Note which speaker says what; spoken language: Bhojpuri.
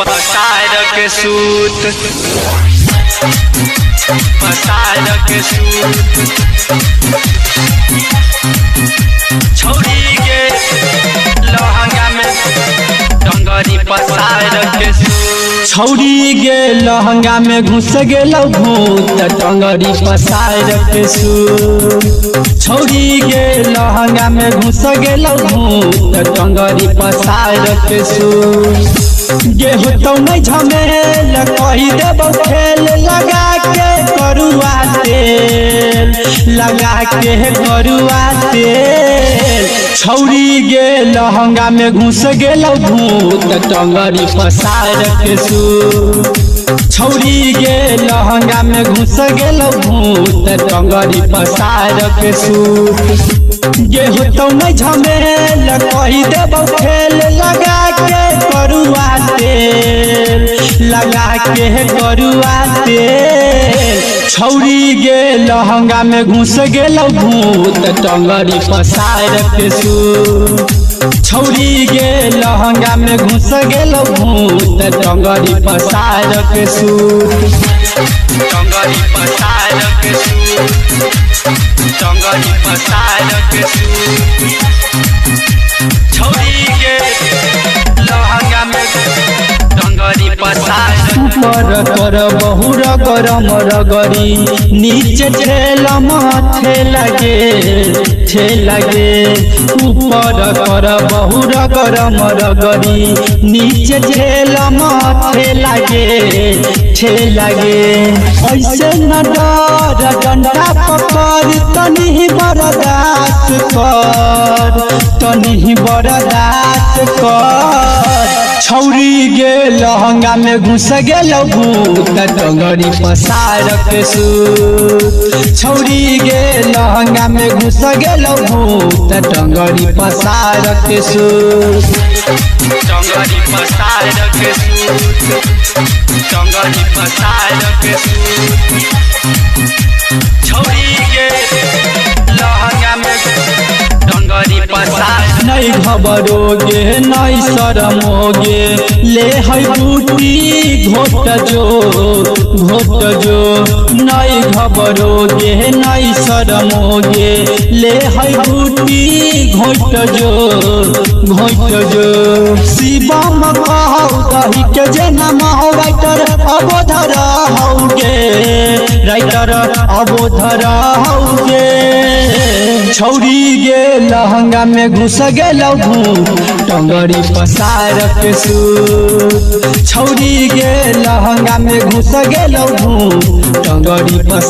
Speaker 1: पसार के सूत छौरी के लहंगा में डंगरी पसार के सूत
Speaker 2: छौरी गे लहंगा में घुस गेल भूत टंगरी पसार के सूत छौरी गे लहंगा में घुस गेल भूत टंगरी पसार के सूत गेहूँ तो नहीं झमेल कही देव खेल लगा के करुआ तेल लगा के करुआ तेल छौरी गे लहंगा में घुस गेल भूत टंगरी पसार के सूत छौरी गे लहंगा में घुस गेल भूत टंगरी पसार के सूत गेहूँ तो नहीं झमेल कही देव खेल लगा के करुआ तेल लगा के करुआ तेल छौरी गे लहंगा में घुस गेल भूत टंगरी पसार के सूत छौरी गे लहंगा में घुस गेल भूत टंगरी पसार के सूत
Speaker 1: डंगरी पसार के सूत डंगरी पसार के सूत छौरी के लहंगा में डंगरी पसार
Speaker 2: ऊपर कर बहुर गरम रगरी नीचे ठेल माथे लगे ऊपर कर बहुर गरम रगरी नीचे ठेल माथे लगे ऐसे न डर डंडा पकड़ तनी बर्दाश्त कर छौरी गे लहंगा में घुस गेल भूत टंगरी पसार के सूत छौरी गे लहंगा में घुस गेल भूत टंगरी पसार के सूत
Speaker 1: डंगरी पसार के सूत डंगरी पसार के सूत छौरी के लहंगा में डंगरी पसार
Speaker 2: नहीं घबरोगे नहीं शरमोगे ले है बूटी घोट जो नहीं घबरोगे नहीं शरमोगे ले है बूटी घोट जो शिवम कहू दही के जे नाम हो राइटर अबोधर हौगे छौरी गे लहंगा में घुस गेल भूत टंगरी पसार के सूत छौरी गे लहंगा में घुस गेल भूत टंगरी पसार